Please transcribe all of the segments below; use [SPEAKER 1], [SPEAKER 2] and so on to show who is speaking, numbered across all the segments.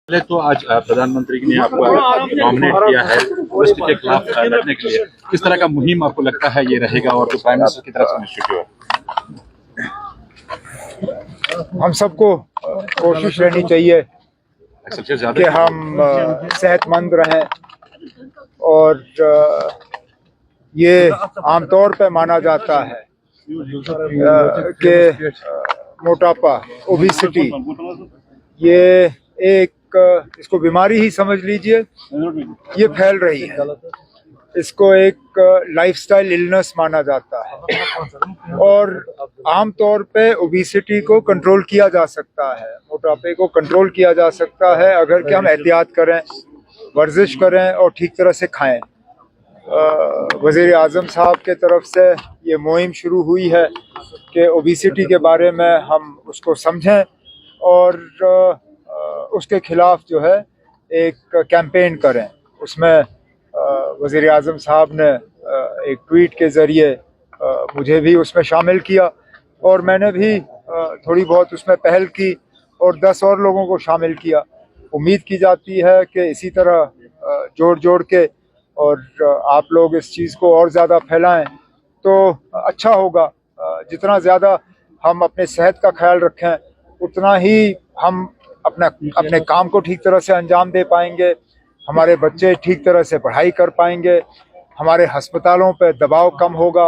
[SPEAKER 1] पहले तो आज प्रधानमंत्री ने आपको नॉमिनेट किया है वेस्ट के खिलाफ लड़ने के लिए, किस तरह का मुहिम आपको लगता है ये रहेगा और जो प्राइम मिनिस्टर की तरफ से इनिशिएटिव है?
[SPEAKER 2] हम सबको कोशिश रहनी चाहिए कि हम सेहतमंद रहें और ये आमतौर पे माना जाता है कि मोटापा, ओबेसिटी, ये एक इसको बीमारी ही समझ लीजिए, ये फैल रही है। इसको एक लाइफस्टाइल इलनेस माना जाता है और आमतौर पे ओबेसिटी को कंट्रोल किया जा सकता है, मोटापे को कंट्रोल किया जा सकता है अगर कि हम एहतियात करें, वर्जिश करें और ठीक तरह से खाएं। वज़ीर आज़म साहब के तरफ से ये मुहिम शुरू हुई है कि ओबेसिटी के बारे में हम उसको समझें और उसके खिलाफ जो है एक कैंपेन करें। उसमें वज़ीर आज़म साहब ने एक ट्वीट के ज़रिए मुझे भी उसमें शामिल किया और मैंने भी थोड़ी बहुत उसमें पहल की और 10 और लोगों को शामिल किया। उम्मीद की जाती है कि इसी तरह जोड़ के और आप लोग इस चीज़ को और ज़्यादा फैलाएं तो अच्छा होगा। जितना ज़्यादा हम अपने सेहत का ख्याल रखें उतना ही हम अपने काम को ठीक तरह से अंजाम दे पाएंगे, हमारे बच्चे ठीक तरह से पढ़ाई कर पाएंगे, हमारे अस्पतालों पे दबाव कम होगा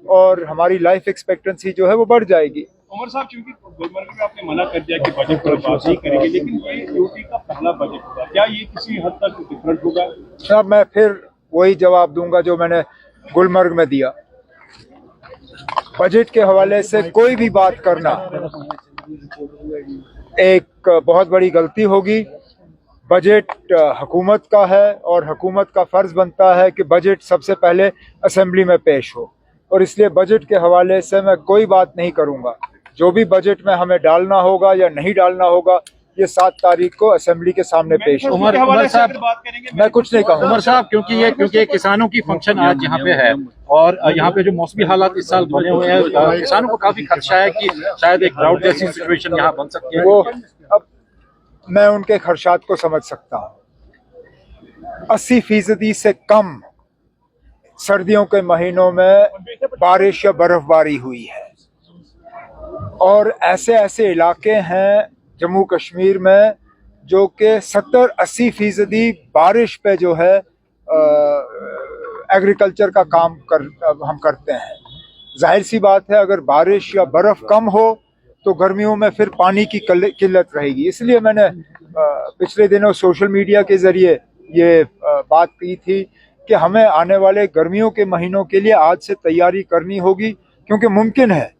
[SPEAKER 2] और हमारी लाइफ एक्सपेक्टेंसी जो है वो बढ़ जाएगी।
[SPEAKER 3] उमर साहब, चूंकि गुलमर्ग में आपने मना कर दिया कि बजट पर बात नहीं करेंगे, लेकिन ये यूपी का पहला बजट होगा, क्या ये किसी हद तक डिफरेंट होगा?
[SPEAKER 2] साहब, मैं फिर वही जवाब दूंगा जो मैंने गुलमर्ग में दिया। बजट के हवाले से कोई भी बात करना एक बहुत बड़ी गलती होगी। बजट हुकूमत का है और हुकूमत का फ़र्ज बनता है कि बजट सबसे पहले असेंबली में पेश हो और इसलिए बजट के हवाले से मैं कोई बात नहीं करूंगा। जो भी बजट में हमें डालना होगा या नहीं डालना होगा ये 7 तारीख को असेंबली के सामने पेश हो।
[SPEAKER 1] उमर साहब,
[SPEAKER 2] मैं कुछ नहीं कहूँगा।
[SPEAKER 1] उमर साहब, क्योंकि किसानों की फंक्शन आज यहाँ पे है और यहाँ पे जो मौसमी हालात इस साल बने हुए हैं, किसानों को काफी खदशा है कि शायद एक ड्राउट जैसी सिचुएशन यहाँ बन सकती है।
[SPEAKER 2] वो अब मैं उनके खदशात को समझ सकता हूँ। 80% से कम सर्दियों के महीनों में बारिश या बर्फबारी हुई है और ऐसे इलाके हैं जम्मू कश्मीर में जो कि 70-80% बारिश पे जो है एग्रीकल्चर का काम हम करते हैं। जाहिर सी बात है, अगर बारिश या बर्फ़ कम हो तो गर्मियों में फिर पानी की किल्लत रहेगी। इसलिए मैंने पिछले दिनों सोशल मीडिया के ज़रिए ये बात की थी कि हमें आने वाले गर्मियों के महीनों के लिए आज से तैयारी करनी होगी, क्योंकि मुमकिन है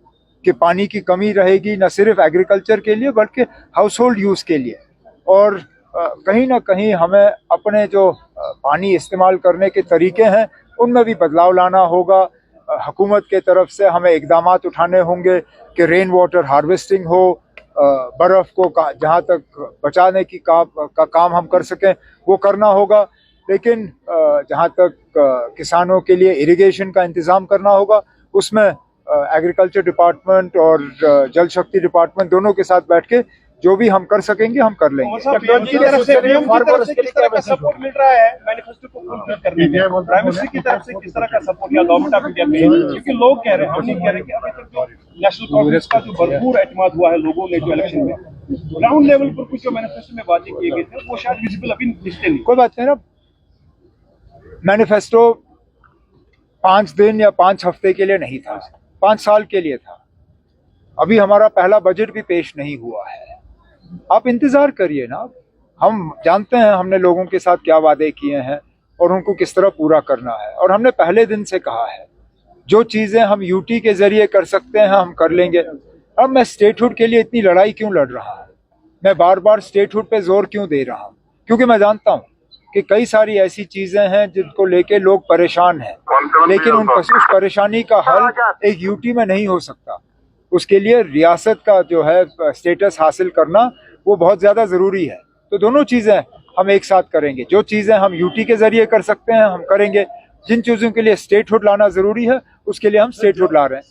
[SPEAKER 2] कि पानी की कमी रहेगी, न सिर्फ एग्रीकल्चर के लिए बल्कि हाउस होल्ड यूज़ के लिए। और कहीं ना कहीं हमें अपने जो पानी इस्तेमाल करने के तरीके हैं उनमें भी बदलाव लाना होगा। हुकूमत के तरफ से हमें इक़दामात उठाने होंगे कि रेन वाटर हार्वेस्टिंग हो, बर्फ़ को जहाँ तक बचाने की काम हम कर सकें वो करना होगा। लेकिन जहाँ तक किसानों के लिए इरिगेशन का इंतज़ाम करना होगा, उसमें एग्रीकल्चर डिपार्टमेंट और जल शक्ति डिपार्टमेंट दोनों के साथ बैठ के जो भी हम कर सकेंगे हम कर लेंगे।
[SPEAKER 3] सपोर्ट मिल रहा है मैनिफेस्टो को फुलफिल करने में, प्राइम मिनिस्टर की तरफ से किस तरह का सपोर्ट या गवर्नमेंट ऑफ इंडिया में? क्योंकि लोग कह रहे हैं, हम नहीं कह रहे कि अभी तक जो नेशनल कांग्रेस का जो भरपूर एतमाद हुआ है लोगों ने जो इलेक्शन में ग्राउंड लेवल पर कुछ जो मैनिफेस्टो में बातें किए गए थे वो शायद विजिबल अभी दिखते नहीं।
[SPEAKER 2] कोई बात नहीं ना, मैनिफेस्टो 5 दिन या 5 हफ्ते के लिए नहीं था, 5 साल के लिए था। अभी हमारा पहला बजट भी पेश नहीं हुआ है, आप इंतजार करिए ना। हम जानते हैं हमने लोगों के साथ क्या वादे किए हैं और उनको किस तरह पूरा करना है, और हमने पहले दिन से कहा है जो चीज़ें हम यूटी के जरिए कर सकते हैं हम कर लेंगे। अब मैं स्टेटहुड के लिए इतनी लड़ाई क्यों लड़ रहा हूँ, मैं बार बार स्टेटहुड पे जोर क्यों दे रहा हूँ? क्योंकि मैं जानता हूँ कि कई सारी ऐसी चीज़ें हैं जिनको लेके लोग परेशान हैं, लेकिन उस परेशानी का हल एक यूटी में नहीं हो सकता। उसके लिए रियासत का जो है स्टेटस हासिल करना वो बहुत ज़्यादा ज़रूरी है। तो दोनों चीज़ें हम एक साथ करेंगे। जो चीज़ें हम यूटी के ज़रिए कर सकते हैं हम करेंगे, जिन चीज़ों के लिए स्टेटहुड लाना ज़रूरी है उसके लिए हम स्टेटहुड ला रहे हैं।